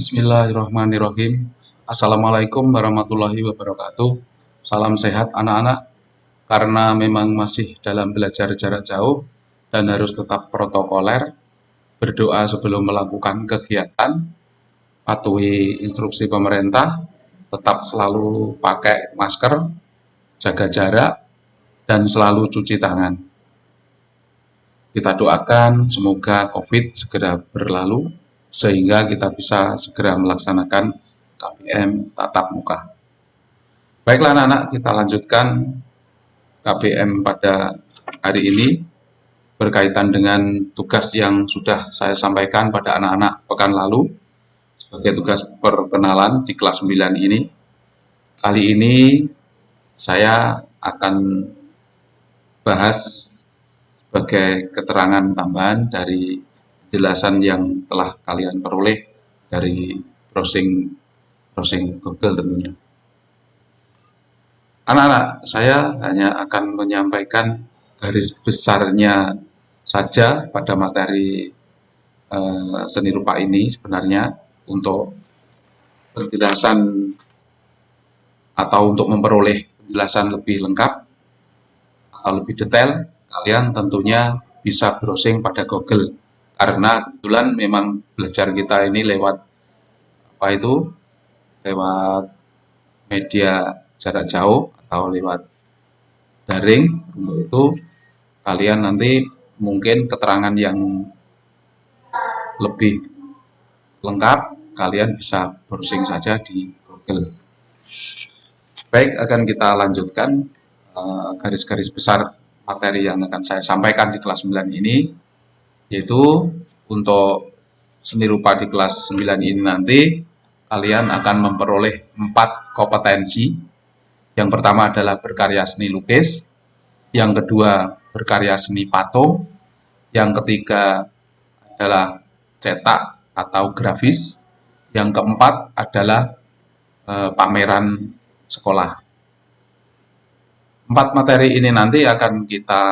Bismillahirrahmanirrahim. Assalamualaikum warahmatullahi wabarakatuh. Salam sehat anak-anak. Karena memang masih dalam belajar jarak jauh dan harus tetap protokoler, berdoa sebelum melakukan kegiatan, patuhi instruksi pemerintah, tetap selalu pakai masker, jaga jarak, dan selalu cuci tangan. Kita doakan semoga COVID segera berlalu, sehingga kita bisa segera melaksanakan KBM tatap muka. Baiklah anak-anak, kita lanjutkan KBM pada hari ini berkaitan dengan tugas yang sudah saya sampaikan pada anak-anak pekan lalu sebagai tugas perkenalan di kelas 9 ini. Kali ini saya akan bahas sebagai keterangan tambahan dari penjelasan yang telah kalian peroleh dari browsing Google tentunya. Anak-anak, saya hanya akan menyampaikan garis besarnya saja pada materi seni rupa ini sebenarnya untuk penjelasan atau untuk memperoleh penjelasan lebih lengkap atau lebih detail, kalian tentunya bisa browsing pada Google. Karena kebetulan memang belajar kita ini lewat lewat media jarak jauh atau lewat daring. Untuk itu kalian nanti mungkin keterangan yang lebih lengkap kalian bisa browsing saja di Google. Baik, akan kita lanjutkan garis-garis besar materi yang akan saya sampaikan di kelas 9 ini, yaitu untuk seni rupa di kelas 9 ini nanti kalian akan memperoleh 4 kompetensi. Yang pertama adalah berkarya seni lukis, yang kedua berkarya seni patung, yang ketiga adalah cetak atau grafis, yang keempat adalah pameran sekolah. 4 materi ini nanti akan kita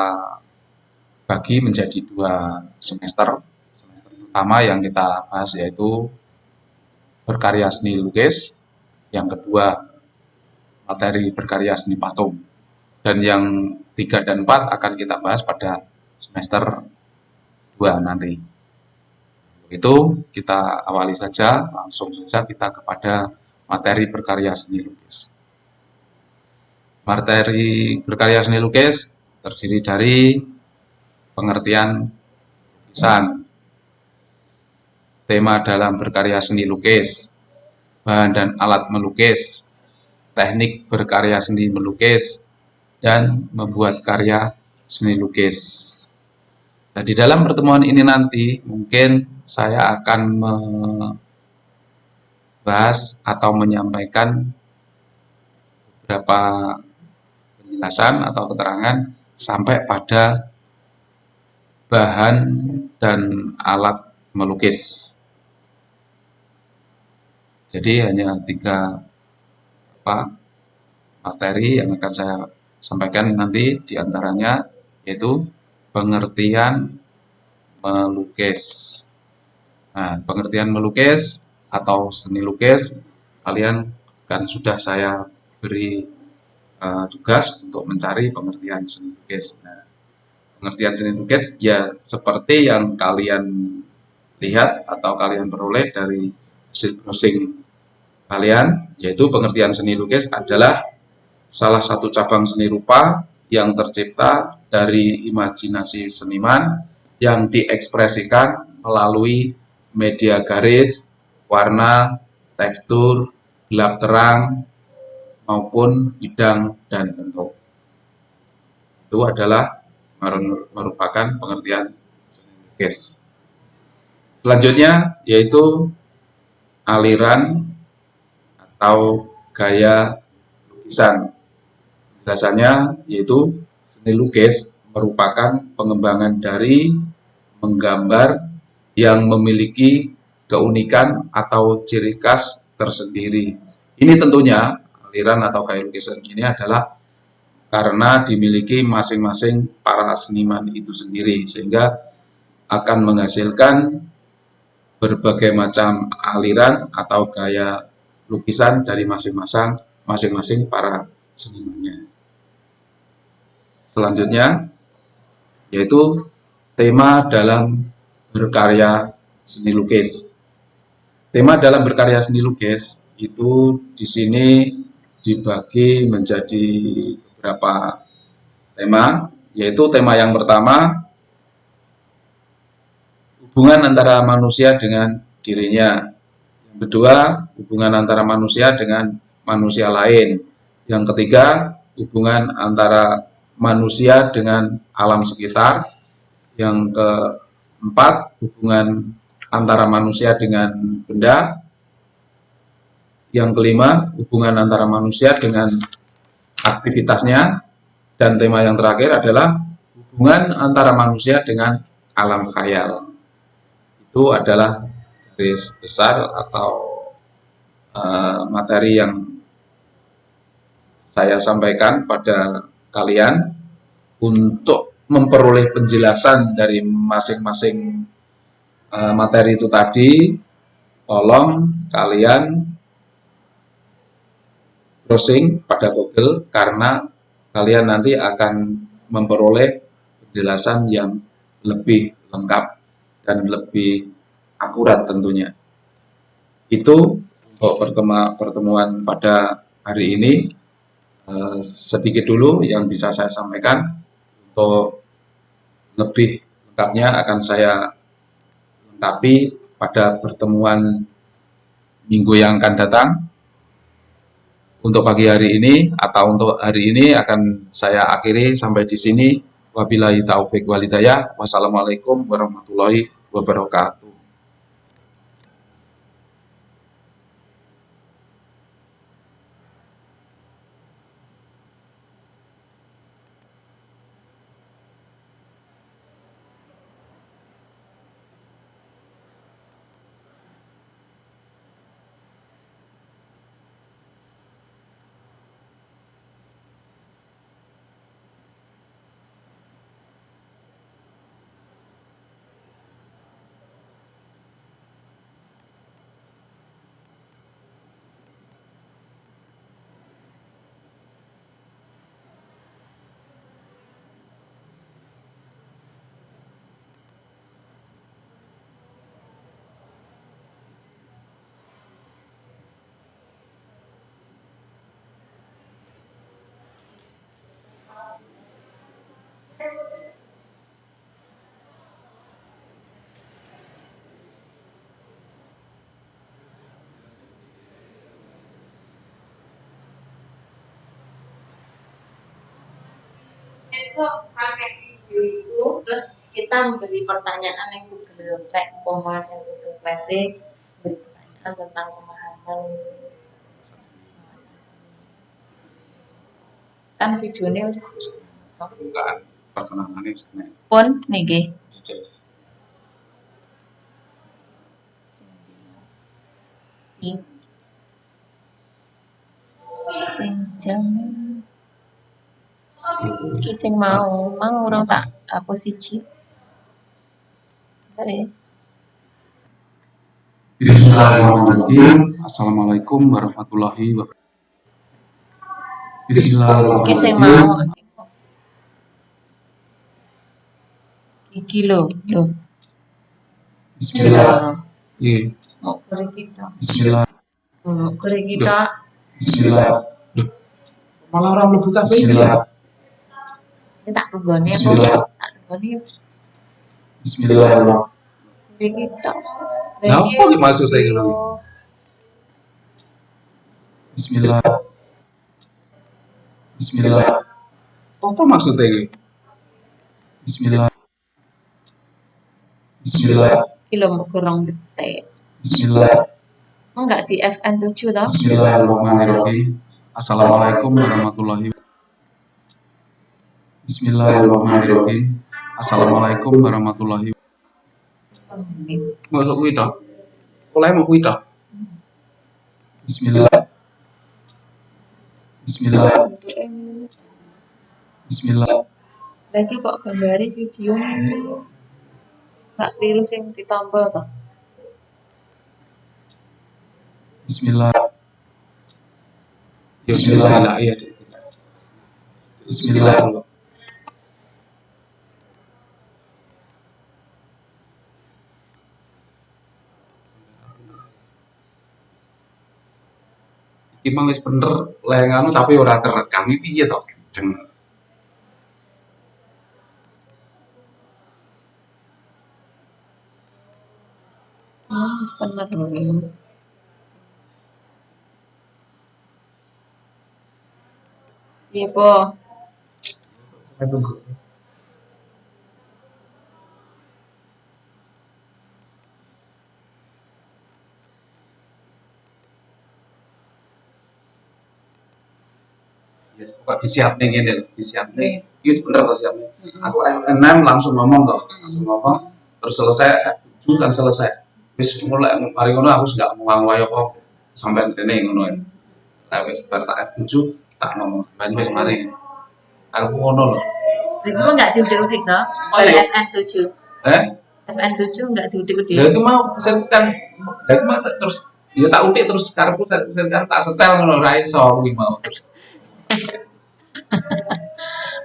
bagi menjadi 2 semester. Semester pertama yang kita bahas yaitu berkarya seni lukis, yang kedua materi berkarya seni patung, dan yang 3 dan 4 akan kita bahas pada semester 2 nanti. Itu kita awali saja, langsung saja kita kepada materi berkarya seni lukis. Materi berkarya seni lukis terdiri dari pengertian lukisan, tema dalam berkarya seni lukis, bahan dan alat melukis, teknik berkarya seni melukis, dan membuat karya seni lukis. Nah, di dalam pertemuan ini nanti mungkin saya akan membahas atau menyampaikan beberapa penjelasan atau keterangan sampai pada bahan dan alat melukis. Jadi hanya 3 materi yang akan saya sampaikan nanti, diantaranya yaitu pengertian melukis. Nah, pengertian melukis atau seni lukis kalian kan sudah saya beri tugas untuk mencari pengertian seni lukis. Nah, pengertian seni lukis ya seperti yang kalian lihat atau kalian peroleh dari hasil browsing kalian, yaitu pengertian seni lukis adalah salah satu cabang seni rupa yang tercipta dari imajinasi seniman yang diekspresikan melalui media garis, warna, tekstur, gelap terang, maupun bidang dan bentuk. Itu adalah merupakan pengertian seni lukis. Selanjutnya yaitu aliran atau gaya lukisan. Penjelasannya yaitu seni lukis merupakan pengembangan dari menggambar yang memiliki keunikan atau ciri khas tersendiri. Ini tentunya aliran atau gaya lukisan ini adalah karena dimiliki masing-masing para seniman itu sendiri, sehingga akan menghasilkan berbagai macam aliran atau gaya lukisan dari masing-masing para senimannya. Selanjutnya yaitu tema dalam berkarya seni lukis. Tema dalam berkarya seni lukis itu di sini dibagi menjadi beberapa tema, yaitu tema yang pertama, hubungan antara manusia dengan dirinya. Yang kedua, hubungan antara manusia dengan manusia lain. Yang ketiga, hubungan antara manusia dengan alam sekitar. Yang keempat, hubungan antara manusia dengan benda. Yang kelima, hubungan antara manusia dengan aktivitasnya. Dan tema yang terakhir adalah hubungan antara manusia dengan alam khayal. Itu adalah garis besar atau materi yang saya sampaikan pada kalian. Untuk memperoleh penjelasan dari masing-masing materi itu tadi, tolong kalian browsing pada Google karena kalian nanti akan memperoleh penjelasan yang lebih lengkap dan lebih akurat tentunya. Itu untuk pertemuan pada hari ini. Sedikit dulu yang bisa saya sampaikan. Untuk lebih lengkapnya akan saya lengkapi pada pertemuan minggu yang akan datang. Untuk pagi hari ini atau untuk hari ini akan saya akhiri sampai di sini. Wabillahi taufiq wal hidayah. Wassalamualaikum warahmatullahi wabarakatuh. Besok pakai video itu, terus kita memberi pertanyaan yang Google yang Google Classroom, beri pertanyaan tentang pemahaman kan videonya wis Pembukaan perkenalannya pun niki. Sing jam iki sing mau orang tak aku siji. Tadi. Bismillahirrahmanirrahim. Assalamualaikum warahmatullahi wabarakatuh. Iki sing mau. Iki lho. Bismillah. Iya. Mau kore kita. Bismillah. Kore kita. Bismillah. Malah orang lu buka Bismillah. Ini tak tunggone apa? Bismillah. Tak tunggone. Bismillah. Kore kita. Nah, apa yang maksudnya itu? Bismillah. Bismillah. Apa maksudnya itu? Bismillah. Bismillah. Kilo kurang detik. Bismillah. Enggak di FN7 toh? Bismillahirrahmanirrahim. Assalamualaikum warahmatullahi wabarakatuh. Bismillahirrahmanirrahim. Assalamualaikum warahmatullahi wabarakatuh. Masuk kuwi toh? Mulai mau kuwi toh? Bismillah. Bismillah. Bismillah. Lagi kok gambari video ini. Enggak keliru sing ditambah toh? Bismillah. Bismillah lah ya. Bismillah. Iki mah wis bener lek anu tapi ora kerekam iki piye to? Jeng. Bener loh. Iya, Po. Saya tunggu. Yes, kok disiapne ngene lho, disiapne. Iki bener to siapne. Aku F6 langsung ngomong to, langsung ngomong terus selesai F7 kan selesai. Wis mulai mari ngono aku gak ngomong kok sampean kene ngono. Nah wis bar tak F7 tak ngomong sampean wis mari. Aku ngono lho. Itu enggak diudik-udik toh? Oh, iya. FN7. FN7 enggak diudik-udik. Ya itu mau kan ya itu mau terus ya tak utik terus karepku kan tak setel ngono ra iso kuwi mau terus.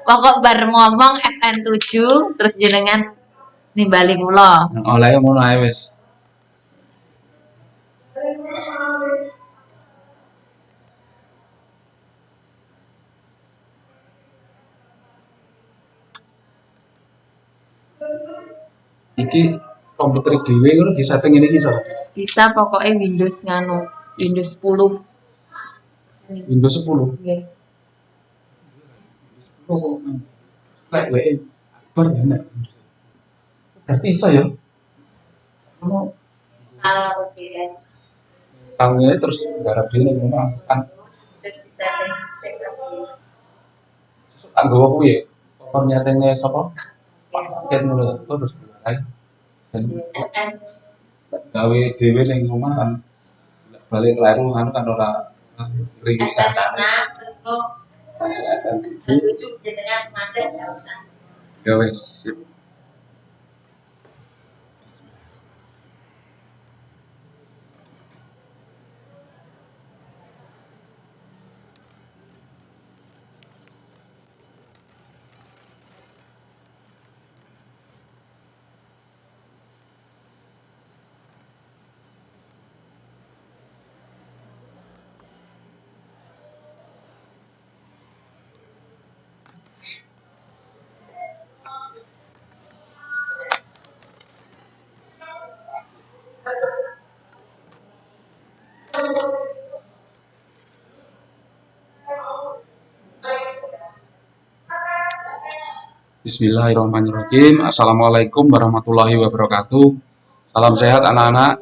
Pokok bar ngomong FN7 terus jenengan nimbali kula. Oleh ngono ae wis. Iki komputer dhewe ngono disetting ngene iki iso. Bisa pokoknya Windows nganu, Windows 10. Windows 10. Nggih. Oh, lek WE bar enak. Berarti iso ya. Kamu OBS. tangnya terus garap dhewe ngono kan Terus disetting sik. tak nggowo kuwi ya. Apa nyatene sapa? Pak Ken ngono terus mulai. Dan FN gawe dhewe ning omah kan balik kleru kan ora ringi kancane. FN6 terus kok FN7 jenengan madhep enggak usah. Ya wis sip. Bismillahirrahmanirrahim. Assalamualaikum warahmatullahi wabarakatuh. Salam sehat anak-anak.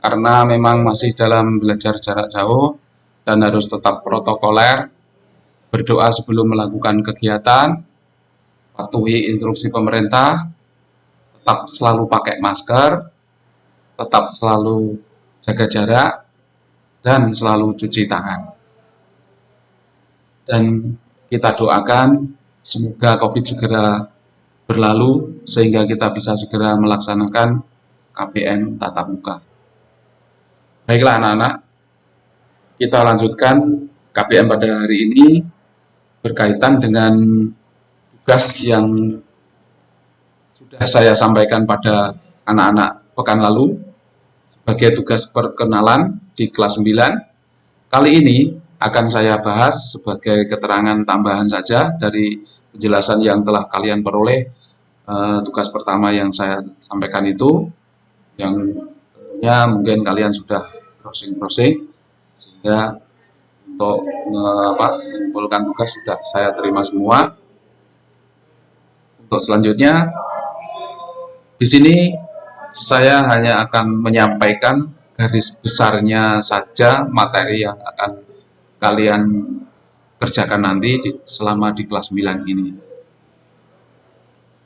Karena memang masih dalam belajar jarak jauh dan harus tetap protokoler, berdoa sebelum melakukan kegiatan, patuhi instruksi pemerintah, tetap selalu pakai masker, tetap selalu jaga jarak, dan selalu cuci tangan. Dan kita doakan semoga COVID segera berlalu sehingga kita bisa segera melaksanakan KBM tatap muka. Baiklah anak-anak, kita lanjutkan KBM pada hari ini berkaitan dengan tugas yang sudah saya sampaikan pada anak-anak pekan lalu sebagai tugas perkenalan di kelas 9. Kali ini akan saya bahas sebagai keterangan tambahan saja dari penjelasan yang telah kalian peroleh. Tugas pertama yang saya sampaikan itu yang tentunya mungkin kalian sudah browsing-browsing sehingga untuk mengumpulkan tugas sudah saya terima semua. Untuk selanjutnya di sini saya hanya akan menyampaikan garis besarnya saja materi yang akan kalian kerjakan nanti selama di kelas 9 ini.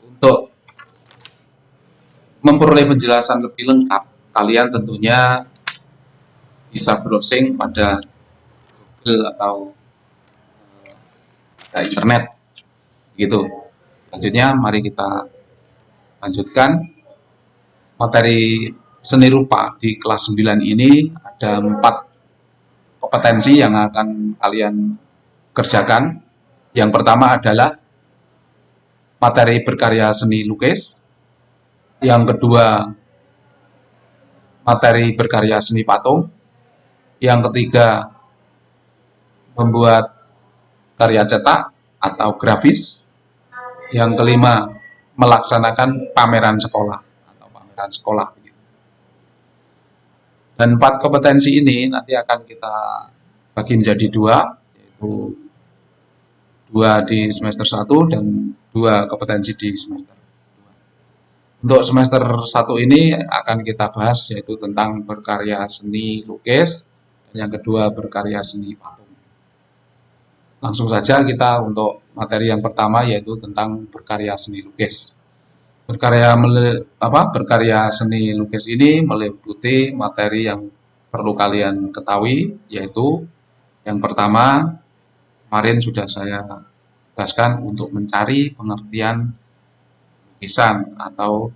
Untuk memperoleh penjelasan lebih lengkap, kalian tentunya bisa browsing pada Google atau internet gitu. Selanjutnya mari kita lanjutkan materi seni rupa di kelas 9 ini ada 4 kompetensi yang akan kalian kerjakan. Yang pertama adalah materi berkarya seni lukis. Yang kedua, materi berkarya seni patung. Yang ketiga, membuat karya cetak atau grafis. Yang kelima, melaksanakan pameran sekolah atau pameran sekolah. Dan 4 kompetensi ini nanti akan kita bagi menjadi 2, yaitu 2 di semester 1 dan 2 kompetensi di semester 2. Untuk semester 1 ini akan kita bahas yaitu tentang berkarya seni lukis, dan yang kedua berkarya seni patung. Langsung saja kita untuk materi yang pertama yaitu tentang berkarya seni lukis. Berkarya seni lukis ini meliputi materi yang perlu kalian ketahui, yaitu yang pertama, kemarin sudah saya jelaskan untuk mencari pengertian lukisan atau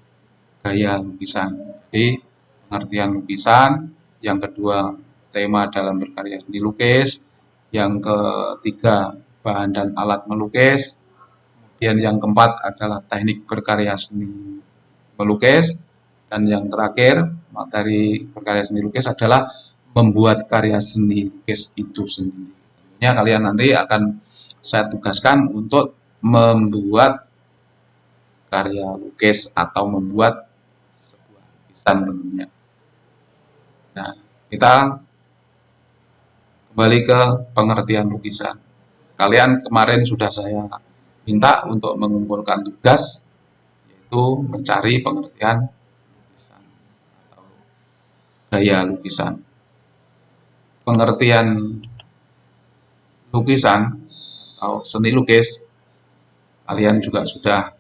gaya lukisan. Jadi, pengertian lukisan, yang kedua, tema dalam berkarya seni lukis, yang ketiga, bahan dan alat melukis, kemudian yang keempat adalah teknik berkarya seni melukis, dan yang terakhir materi berkarya seni lukis adalah membuat karya seni lukis itu sendiri. Tentunya kalian nanti akan saya tugaskan untuk membuat karya lukis atau membuat sebuah lukisan tentunya. Nah, kita kembali ke pengertian lukisan. Kalian kemarin sudah saya minta untuk mengumpulkan tugas, yaitu mencari pengertian lukisan atau gaya lukisan. Pengertian lukisan atau seni lukis, kalian juga sudah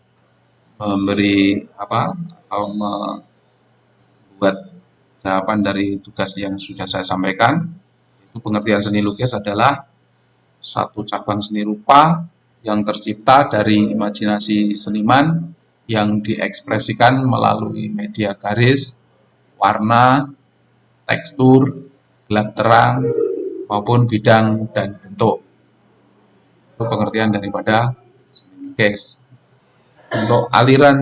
memberi atau membuat jawaban dari tugas yang sudah saya sampaikan. Itu pengertian seni lukis adalah satu cabang seni rupa yang tercipta dari imajinasi seniman yang diekspresikan melalui media garis, warna, tekstur, gelap terang, maupun bidang dan bentuk. Itu pengertian daripada seni lukis. Untuk aliran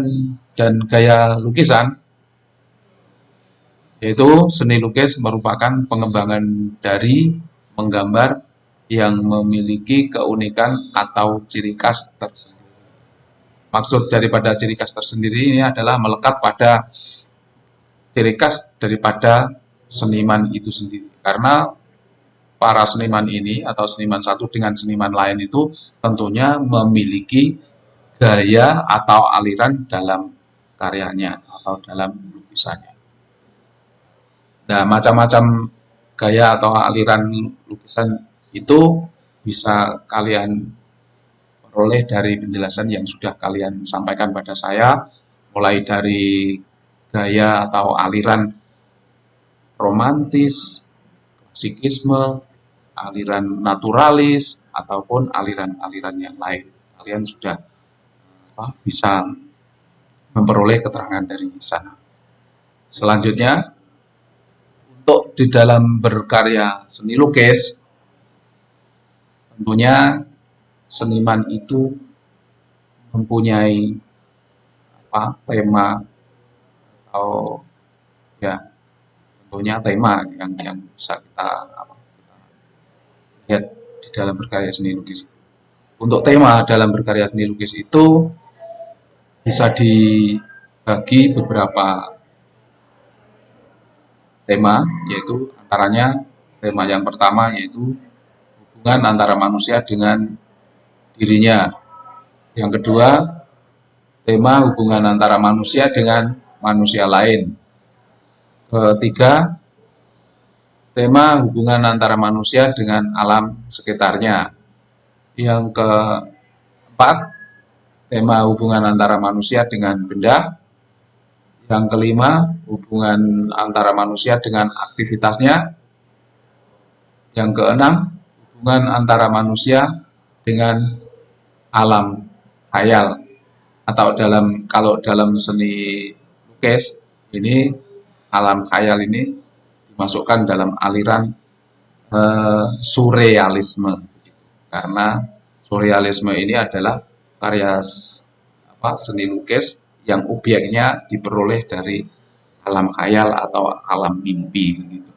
dan gaya lukisan, yaitu seni lukis merupakan pengembangan dari menggambar yang memiliki keunikan atau ciri khas tersendiri. Maksud daripada ciri khas tersendiri ini adalah melekat pada ciri khas daripada seniman itu sendiri. Karena para seniman ini atau seniman satu dengan seniman lain itu tentunya memiliki gaya atau aliran dalam karyanya atau dalam lukisannya. Nah, macam-macam gaya atau aliran lukisan itu bisa kalian peroleh dari penjelasan yang sudah kalian sampaikan pada saya, mulai dari gaya atau aliran romantis, klasikisme, aliran naturalis, ataupun aliran-aliran yang lain. Kalian sudah bisa memperoleh keterangan dari sana. Selanjutnya, untuk di dalam berkarya seni lukis, tentunya seniman itu mempunyai tema atau tentunya tema yang bisa kita lihat di dalam berkarya seni lukis. Untuk tema dalam berkarya seni lukis itu bisa dibagi beberapa tema, yaitu antaranya tema yang pertama yaitu hubungan antara manusia dengan dirinya. Yang kedua, tema hubungan antara manusia dengan manusia lain. Ketiga, tema hubungan antara manusia dengan alam sekitarnya. Yang keempat, tema hubungan antara manusia dengan benda. Yang kelima, hubungan antara manusia dengan aktivitasnya. Yang keenam, hubungan antara manusia dengan alam khayal. Atau kalau dalam seni lukis, ini alam khayal ini dimasukkan dalam aliran surrealisme. Karena surrealisme ini adalah karya seni lukis yang objeknya diperoleh dari alam khayal atau alam mimpi gitu.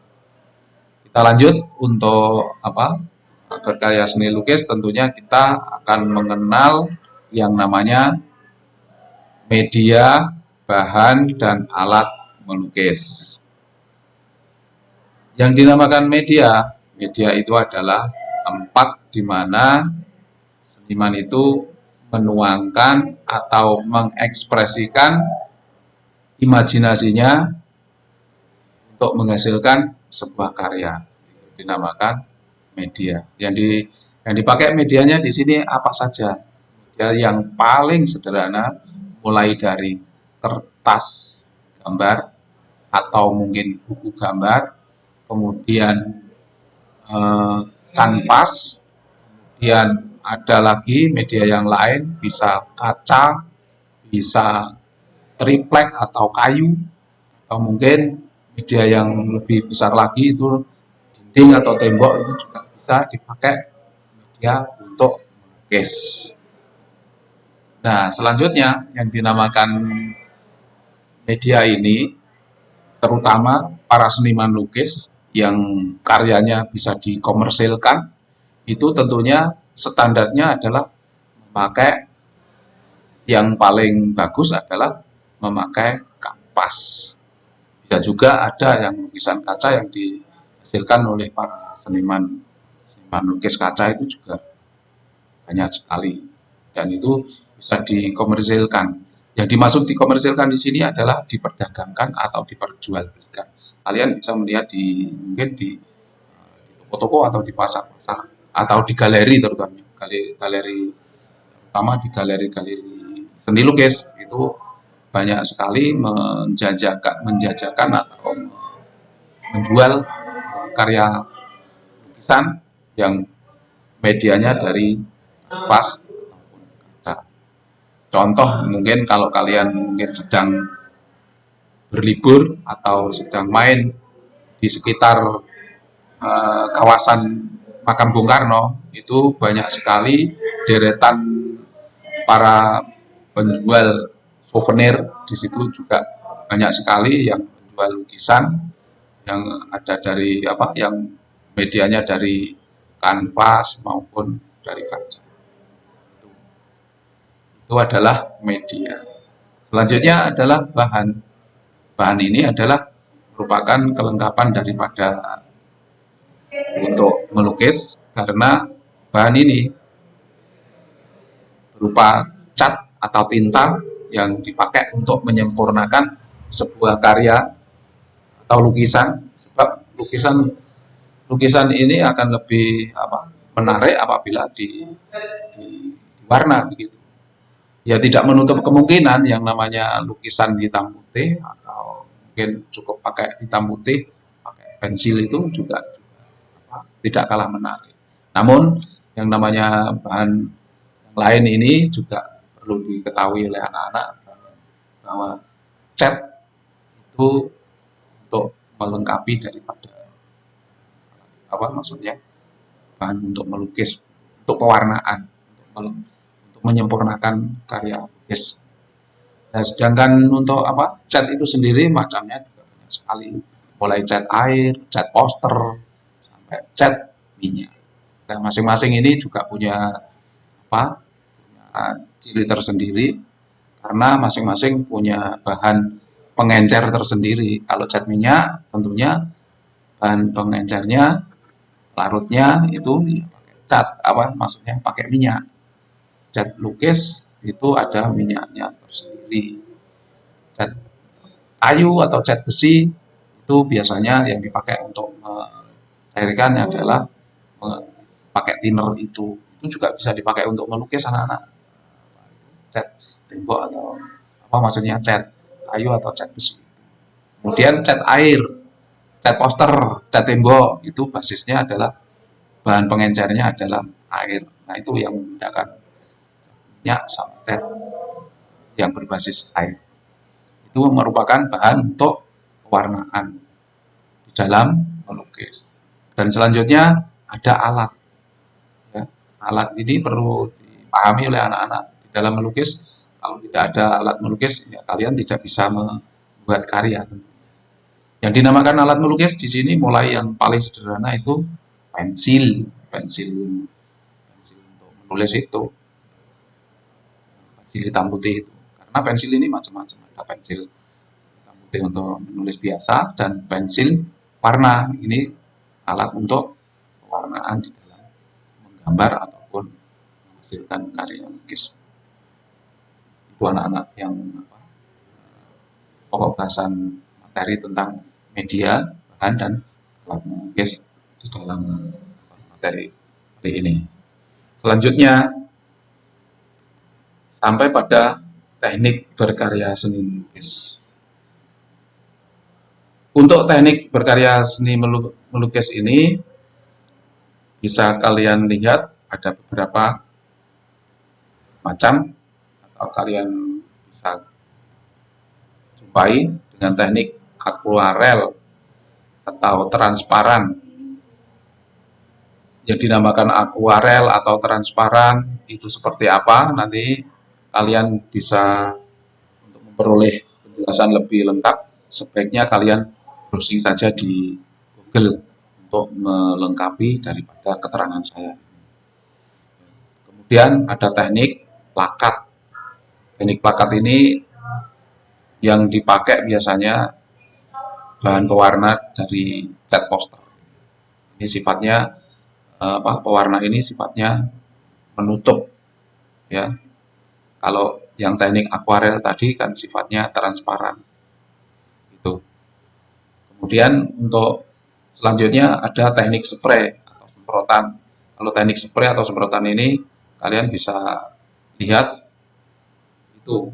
Kita lanjut untuk berkarya seni lukis, tentunya kita akan mengenal yang namanya media, bahan, dan alat melukis. Yang dinamakan media, media itu adalah tempat di mana seniman itu menuangkan atau mengekspresikan imajinasinya untuk menghasilkan sebuah karya. Dinamakan media. Yang dipakai medianya di sini apa saja? Media yang paling sederhana, mulai dari kertas gambar atau mungkin buku gambar, kemudian kanvas, kemudian ada lagi media yang lain, bisa kaca, bisa triplek atau kayu, atau mungkin media yang lebih besar lagi itu dinding atau tembok, itu juga bisa dipakai media untuk melukis. Nah, selanjutnya yang dinamakan media ini, terutama para seniman lukis yang karyanya bisa dikomersilkan, itu tentunya standarnya adalah memakai, yang paling bagus adalah memakai kanvas. Bisa juga ada yang lukisan kaca yang dihasilkan oleh para seniman lukis kaca, itu juga banyak sekali, dan itu bisa dikomersilkan. Yang dimaksud dikomersilkan di sini adalah diperdagangkan atau diperjualbelikan. Kalian bisa melihat mungkin di toko-toko atau di pasar-pasar atau di galeri, terutama di galeri-galeri seni lukis itu banyak sekali menjajakan atau menjual karya lukisan yang medianya dari kanvas ataupun kaca. Contoh, mungkin kalau kalian mungkin sedang berlibur atau sedang main di sekitar kawasan Makam Bung Karno, itu banyak sekali deretan para penjual souvenir. Di situ juga banyak sekali yang menjual lukisan yang ada dari yang medianya dari kanvas maupun dari kaca. Itu adalah media. Selanjutnya adalah bahan. Bahan ini adalah merupakan kelengkapan daripada untuk melukis, karena bahan ini berupa cat atau tinta yang dipakai untuk menyempurnakan sebuah karya atau lukisan. Sebab lukisan ini akan lebih menarik apabila diwarna begitu. Ya, tidak menutup kemungkinan yang namanya lukisan hitam putih atau mungkin cukup pakai hitam putih, pakai pensil, itu juga tidak kalah menarik. Namun yang namanya bahan yang lain ini juga perlu diketahui oleh anak-anak, bahwa cat itu untuk melengkapi daripada maksudnya bahan untuk melukis, untuk pewarnaan, untuk menyempurnakan karya lukis. Nah, sedangkan untuk cat itu sendiri macamnya juga banyak sekali, mulai cat air, cat poster, sampai cat minyak. Dan masing-masing ini juga punya ciri tersendiri, karena masing-masing punya bahan pengencer tersendiri. Kalau cat minyak tentunya bahan pengencernya, larutnya itu pakai cat maksudnya pakai minyak. Cat lukis itu ada minyaknya tersendiri. Cat kayu atau cat besi itu biasanya yang dipakai untuk mencairkan adalah pakai thinner. Itu juga bisa dipakai untuk melukis anak-anak. Cat tembok atau maksudnya cat kayu atau cat besi. Kemudian cat air, cat poster, cat tembok, itu basisnya adalah bahan pengencernya adalah air. Nah, itu yang membedakan minyak sama cat yang berbasis air. Itu merupakan bahan untuk pewarnaan di dalam melukis. Dan selanjutnya ada alat. Ya. Alat ini perlu dipahami oleh anak-anak di dalam melukis. Kalau tidak ada alat melukis, ya kalian tidak bisa membuat karya. Yang dinamakan alat melukis di sini mulai yang paling sederhana itu pensil, pensil untuk menulis itu, pensil hitam putih itu. Karena pensil ini macam-macam, ada pensil hitam putih untuk menulis biasa dan pensil warna. Ini alat untuk pewarnaan di dalam menggambar ataupun menghasilkan karya lukis. Itu anak-anak yang pokok bahasan materi tentang media, bahan, dan alat melukis di dalam materi kali ini. Selanjutnya, sampai pada teknik berkarya seni melukis. Untuk teknik berkarya seni melukis ini, bisa kalian lihat ada beberapa macam, atau kalian bisa jumpai dengan teknik akuarel atau transparan. Yang dinamakan akuarel atau transparan itu seperti apa, nanti kalian bisa untuk memperoleh penjelasan lebih lengkap, sebaiknya kalian browsing saja di Google untuk melengkapi daripada keterangan saya. Kemudian ada teknik plakat. Teknik plakat ini yang dipakai biasanya bahan pewarna dari cat poster. Ini sifatnya pewarna ini sifatnya menutup, ya. Kalau yang teknik akuarel tadi kan sifatnya transparan. Itu. Kemudian untuk selanjutnya ada teknik spray atau semprotan. Kalau teknik spray atau semprotan ini kalian bisa lihat itu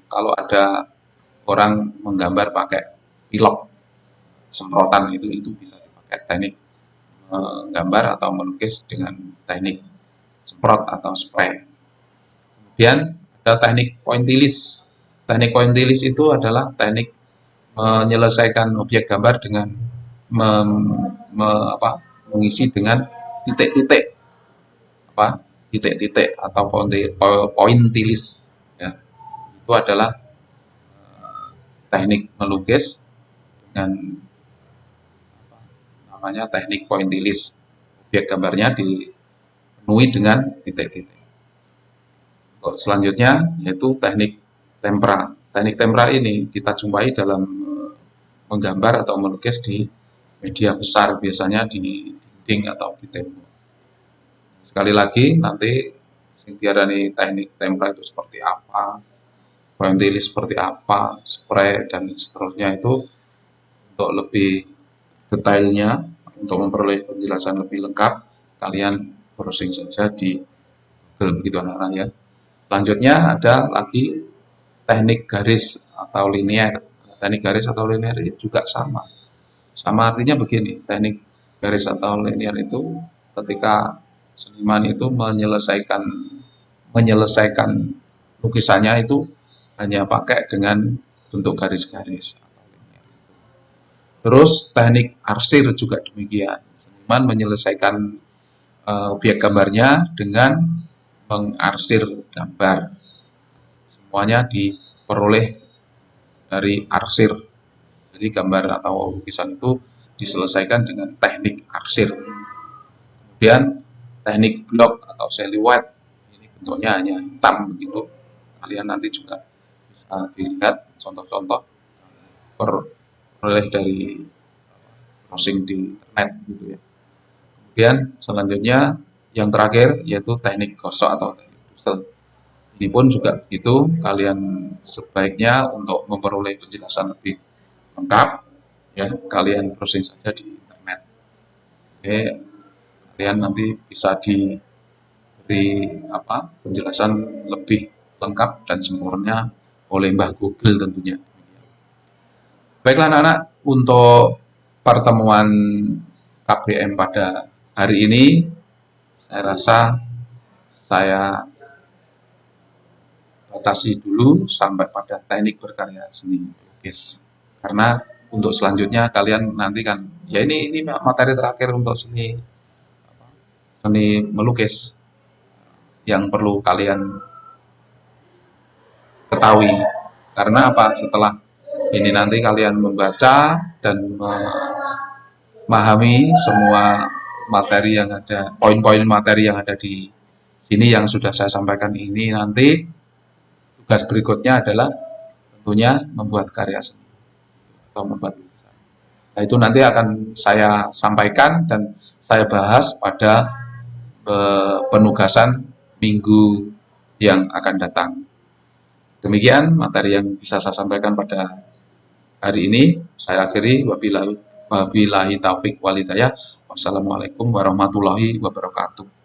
kalau ada orang menggambar pakai pilok semprotan itu bisa dipakai teknik menggambar atau melukis dengan teknik semprot atau spray. Kemudian ada teknik pointillis. Teknik pointillis itu adalah teknik menyelesaikan objek gambar dengan mengisi dengan titik-titik, titik-titik atau pointillis. Ya. Itu adalah teknik melukis dengan namanya teknik pointillis. Objek gambarnya dipenuhi dengan titik-titik. Selanjutnya yaitu teknik tempera. Teknik tempera ini kita jumpai dalam menggambar atau melukis di media besar, biasanya di dinding atau di tembok. Sekali lagi nanti diarani teknik tempera itu seperti apa, pointillis seperti apa, spray dan seterusnya itu untuk lebih detailnya, untuk memperoleh penjelasan lebih lengkap, kalian browsing saja di Google, begitu anak-anak ya. Selanjutnya ada lagi teknik garis atau linear. Teknik garis atau linear itu juga sama. Sama artinya begini, teknik garis atau linear itu ketika seniman itu menyelesaikan lukisannya itu hanya pakai dengan bentuk garis-garis. Terus teknik arsir juga demikian. Seniman menyelesaikan objek gambarnya dengan mengarsir gambar. Semuanya diperoleh dari arsir. Jadi gambar atau lukisan itu diselesaikan dengan teknik arsir. Kemudian teknik blok atau siluet. Ini bentuknya hanya hitam begitu. Kalian nanti juga bisa dilihat contoh-contoh peroleh dari browsing di internet gitu ya. Kemudian selanjutnya yang terakhir yaitu teknik gosok atau teknik pusel. Ini pun juga begitu, kalian sebaiknya untuk memperoleh penjelasan lebih lengkap ya kalian browsing saja di internet. Oke, kalian nanti bisa diberi penjelasan lebih lengkap dan sempurna oleh Mbah Google tentunya. Baiklah anak-anak, untuk pertemuan KBM pada hari ini saya rasa saya batasi dulu sampai pada teknik berkarya seni lukis, karena untuk selanjutnya kalian nanti kan, ya ini materi terakhir untuk seni melukis yang perlu kalian ketahui. Karena apa? Setelah ini nanti kalian membaca dan memahami semua materi yang ada, poin-poin materi yang ada di sini yang sudah saya sampaikan ini, nanti tugas berikutnya adalah tentunya membuat karya seni atau membuat lukisan. Nah, itu nanti akan saya sampaikan dan saya bahas pada penugasan minggu yang akan datang. Demikian materi yang bisa saya sampaikan pada hari ini. Saya akhiri, wabillahi taufik walhidayah. Wassalamualaikum warahmatullahi wabarakatuh.